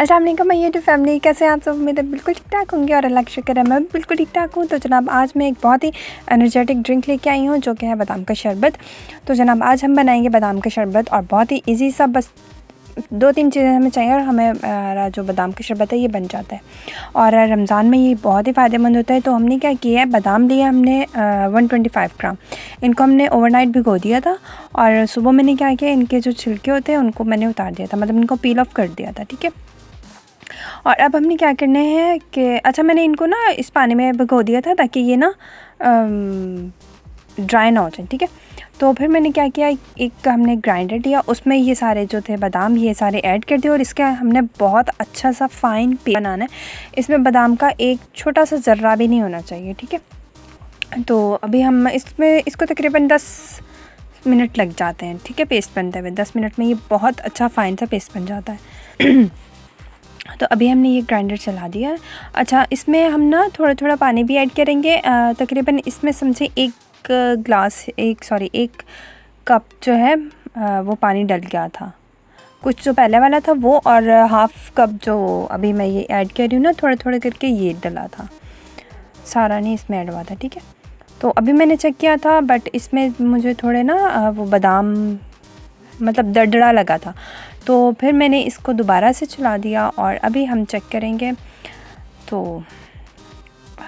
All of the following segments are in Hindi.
अस्सलाम वालेकुम मैं यूट्यूब फैमिली, कैसे हैं आप सब। उम्मीद है बिल्कुल ठीक ठाक होंगे और अल्लाह का शुक्र है मैं भी बिल्कुल ठीक ठाक हूँ। तो जनाब आज मैं एक बहुत ही एनर्जेटिक ड्रिंक लेके आई हूँ जो कि है बादाम का शरबत। तो जनाब आज हम बनाएंगे बादाम का शरबत और बहुत ही इजी सा, बस 2-3 चीज़ें हमें चाहिए और हमें जो बादाम का शरबत है ये बन जाता है। और रमज़ान में ये बहुत ही फ़ायदेमंद होता है। तो हमने क्या किया है, बादाम लिए हमने 125 ग्राम। इनको हमने ओवरनाइट भिगो दिया था और सुबह मैंने क्या किया, इनके जो छिलके होते हैं उनको मैंने उतार दिया था, मतलब इनको पील ऑफ कर दिया था, ठीक है। और अब हमने क्या करना है कि अच्छा मैंने इनको ना इस पानी में भिगो दिया था ताकि ये ना ड्राई ना हो जाए, ठीक है। तो फिर मैंने क्या किया, एक हमने ग्राइंडर लिया, उसमें ये सारे जो थे बादाम ये सारे ऐड कर दिए और इसका हमने बहुत अच्छा सा फ़ाइन पेस्ट बनाना है। इसमें बादाम का एक छोटा सा ज़र्रा भी नहीं होना चाहिए, ठीक है। तो अभी हम इसको तकरीबन 10 मिनट लग जाते हैं, ठीक है, पेस्ट बनते हुए। 10 मिनट में ये बहुत अच्छा फ़ाइन सा पेस्ट बन जाता है। तो अभी हमने ये ग्राइंडर चला दिया है। अच्छा इसमें हम ना थोड़ा थोड़ा पानी भी ऐड करेंगे। तकरीबन इसमें समझे एक कप जो है वो पानी डल गया था। कुछ जो पहले वाला था वो और हाफ़ कप जो अभी मैं ये ऐड कर रही हूँ ना, थोड़ा थोड़ा करके ये डला था, सारा नहीं इसमें ऐड हुआ था, ठीक है। तो अभी मैंने चेक किया था बट इसमें मुझे थोड़े ना वो बादाम मतलब दरदरा लगा था। तो फिर मैंने इसको दोबारा से चला दिया और अभी हम चेक करेंगे। तो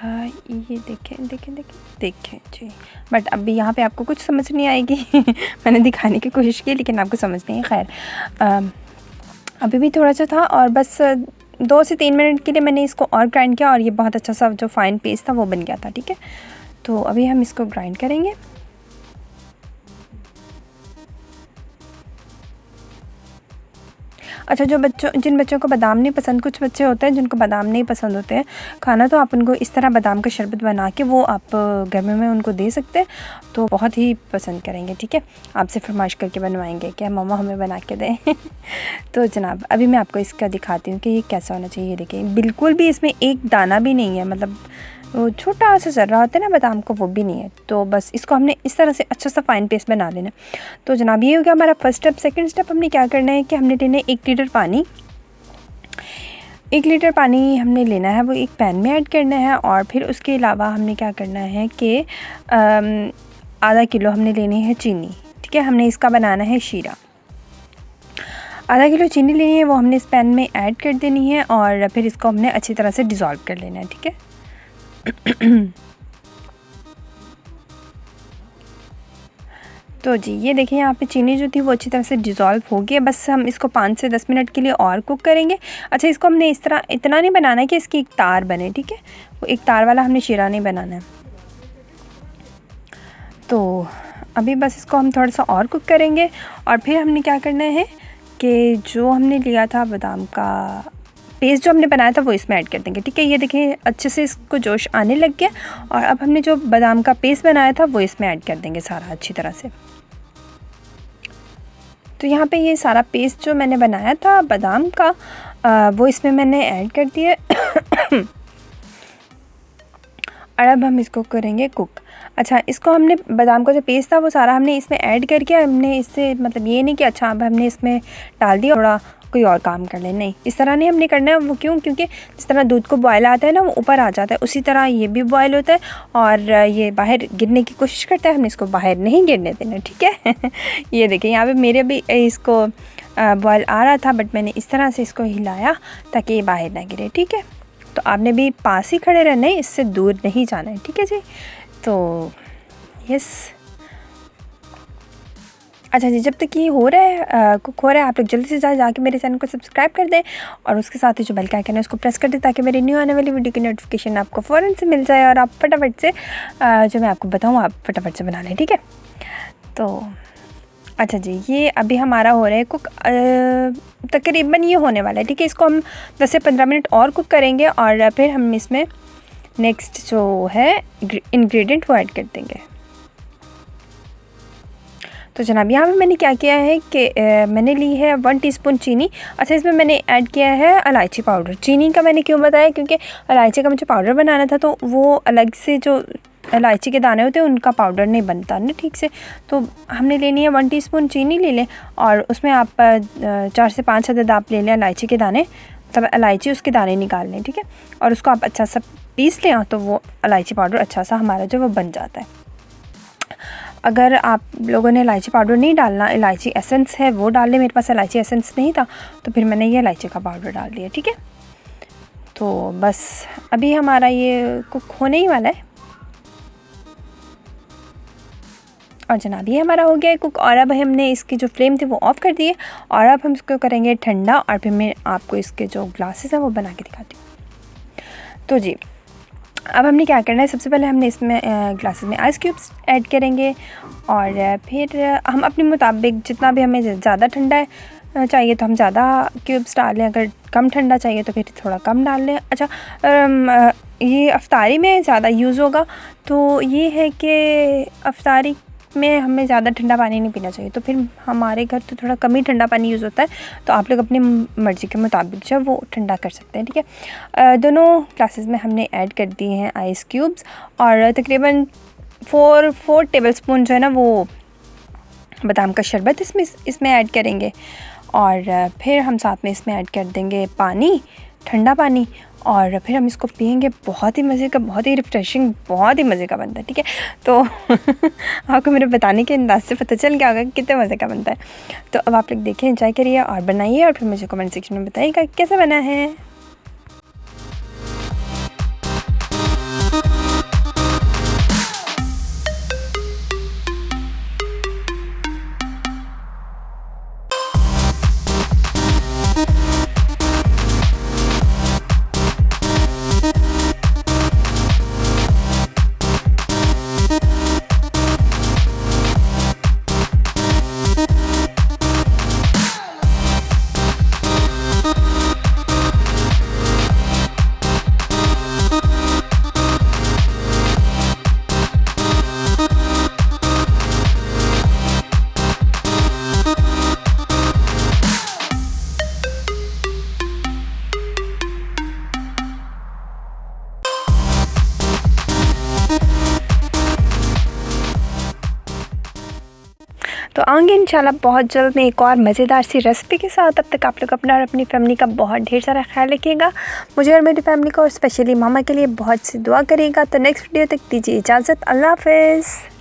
ये देखें जी। बट अभी यहाँ पे आपको कुछ समझ नहीं आएगी। मैंने दिखाने की कोशिश की लेकिन आपको समझ नहीं है। खैर अभी भी थोड़ा सा था और बस 2 से 3 मिनट के लिए मैंने इसको और ग्राइंड किया और ये बहुत अच्छा सा जो फ़ाइन पेस्ट था वो बन गया था, ठीक है। तो अभी हम इसको ग्राइंड करेंगे। अच्छा जिन बच्चों को बादाम नहीं पसंद, कुछ बच्चे होते हैं जिनको बादाम नहीं पसंद होते हैं खाना, तो आप उनको इस तरह बादाम का शरबत बना के वो आप गर्मियों में उनको दे सकते हैं, तो बहुत ही पसंद करेंगे, ठीक है। आपसे फरमाइश करके बनवाएंगे क्या मम्मा हमें बना के दें। तो जनाब अभी मैं आपको इसका दिखाती हूँ कि ये कैसा होना चाहिए। ये देखिए बिल्कुल भी इसमें एक दाना भी नहीं है, मतलब वो छोटा सा ज़र्रा होता है ना बादाम को, वो भी नहीं है। तो बस इसको हमने इस तरह से अच्छा सा फ़ाइन पेस्ट बना लेना। तो जनाब ये हो गया हमारा फर्स्ट स्टेप। सेकंड स्टेप हमने क्या करना है कि हमने लेना है 1 लीटर पानी। 1 लीटर पानी हमने लेना है, वो एक पैन में ऐड करना है। और फिर उसके अलावा हमने क्या करना है कि आधा किलो हमने लेनी है चीनी, ठीक है। हमने इसका बनाना है शीरा। आधा किलो चीनी लेनी है, वो हमने इस पैन में ऐड कर देनी है और फिर इसको हमने अच्छी तरह से डिज़ोल्व कर लेना है, ठीक है। तो जी ये देखिए यहाँ पे चीनी जो थी वो अच्छी तरह से डिज़ोल्व हो गई है। बस हम इसको 5 से 10 मिनट के लिए और कुक करेंगे। अच्छा इसको हमने इस तरह इतना नहीं बनाना है कि इसकी एक तार बने, ठीक है। वो एक तार वाला हमने शीरा नहीं बनाना है। तो अभी बस इसको हम थोड़ा सा और कुक करेंगे और फिर हमने क्या करना है कि जो हमने लिया था बादाम का पेस्ट जो हमने बनाया था वो इसमें ऐड कर देंगे, ठीक है। ये देखिए अच्छे से इसको जोश आने लग गया और अब हमने जो बादाम का पेस्ट बनाया था वो इसमें ऐड कर देंगे सारा अच्छी तरह से। तो यहाँ पे ये सारा पेस्ट जो मैंने बनाया था बादाम का वो इसमें मैंने ऐड कर दिया। और अब हम इसको करेंगे कुक। अच्छा इसको हमने बादाम का जो पेस्ट था वो सारा हमने इसमें ऐड करके हमने इससे मतलब ये नहीं कि अच्छा अब हमने इसमें डाल दिया थोड़ा कोई और काम कर ले, नहीं इस तरह नहीं हमने करना है। वो क्यों, क्योंकि जिस तरह दूध को बॉयल आता है ना वो ऊपर आ जाता है, उसी तरह ये भी बॉयल होता है और ये बाहर गिरने की कोशिश करता है। हमने इसको बाहर नहीं गिरने देना, ठीक है। ये देखिए यहाँ पे मेरे भी इसको बॉयल आ रहा था बट मैंने इस तरह से इसको हिलाया ताकि ये बाहर ना गिरे, ठीक है। तो आपने भी पास ही खड़े रहना है, इससे दूर नहीं जाना है, ठीक है जी। तो यस अच्छा जी, जब तक ये हो रहा है कुक हो रहा है, आप लोग जल्दी से जाके मेरे चैनल को सब्सक्राइब कर दें और उसके साथ ही जो बेल का आइकन है उसको प्रेस कर दें ताकि मेरी न्यू आने वाली वीडियो की नोटिफिकेशन आपको फ़ौरन से मिल जाए और आप फटाफट से जो मैं आपको बताऊँ आप फटाफट से बना लें, ठीक है। तो अच्छा जी ये अभी हमारा हो रहा है कुक, तकरीबन ये होने वाला है, ठीक है। इसको हम 10 से 15 मिनट और कुक करेंगे और फिर हम इसमें नेक्स्ट जो है इंग्रेडिएंट वो ऐड कर देंगे। तो जनाब यहाँ पे मैंने क्या किया है कि मैंने ली है 1 टीस्पून चीनी। अच्छा इसमें मैंने ऐड किया है इलायची पाउडर। चीनी का मैंने क्यों बताया, क्योंकि इलायची का मुझे पाउडर बनाना था तो वो अलग से जो इलायची के दाने होते हैं उनका पाउडर नहीं बनता ना ठीक से। तो हमने लेनी है 1 टीस्पून चीनी ले लें और उसमें आप 4 से 5 अदद आप ले लें इलायची के दाने, तब इलायची उसके दाने निकाल लें, ठीक है, और उसको आप अच्छा सा पीस लें तो वो इलायची पाउडर अच्छा सा हमारा जो वो बन जाता है। अगर आप लोगों ने इलायची पाउडर नहीं डालना, इलायची एसेंस है वो डाल लें। मेरे पास इलायची एसेंस नहीं था तो फिर मैंने ये इलायची का पाउडर डाल दिया, ठीक है। तो बस अभी हमारा ये कुक होने ही वाला है और जनाब ये हमारा हो गया है कुक। और अब हमने इसकी जो फ्लेम थी वो ऑफ़ कर दी है और अब हम इसको करेंगे ठंडा और फिर मैं आपको इसके जो ग्लासेस हैं वो बना के दिखाती हूँ। तो जी अब हमने क्या करना है, सबसे पहले हमने इसमें ग्लासेस में आइस क्यूब्स ऐड करेंगे और फिर हम अपने मुताबिक जितना भी हमें ज़्यादा ठंडा चाहिए तो हम ज़्यादा क्यूब्स डाल लें, अगर कम ठंडा चाहिए तो फिर थोड़ा कम डाल लें। अच्छा ये अफ्तारी में ज़्यादा यूज़ होगा तो ये है कि अफ्तारी में हमें ज़्यादा ठंडा पानी नहीं पीना चाहिए, तो फिर हमारे घर तो थोड़ा कम ही ठंडा पानी यूज़ होता है, तो आप लोग अपनी मर्ज़ी के मुताबिक जो वो ठंडा कर सकते हैं, ठीक है। दोनों ग्लासेस में हमने ऐड कर दिए हैं आइस क्यूब्स और तकरीबन 4 टेबलस्पून जो है ना वो बादाम का शरबत इसमें ऐड करेंगे और फिर हम साथ में इसमें ऐड कर देंगे पानी, ठंडा पानी, और फिर हम इसको पियेंगे। बहुत ही मज़े का, बहुत ही रिफ़्रेशिंग, बहुत ही मज़े का बनता है, ठीक है। तो आपको मेरे बताने के अंदाज से पता चल गया होगा कि कितने मज़े का बनता है। तो अब आप लोग देखें, एंजॉय करिए और बनाइए और फिर मुझे कमेंट सेक्शन में बताइएगा कैसे बना है। तो आएंगे इंशाल्लाह बहुत जल्द में एक और मज़ेदार सी रेसिपी के साथ। तब तक आप लोग अपना और अपनी फैमिली का बहुत ढेर सारा ख्याल रखिएगा। मुझे और मेरी फैमिली को और स्पेशली मामा के लिए बहुत सी दुआ करिएगा। तो नेक्स्ट वीडियो तक दीजिए इजाज़त। अल्लाह हाफ़िज़।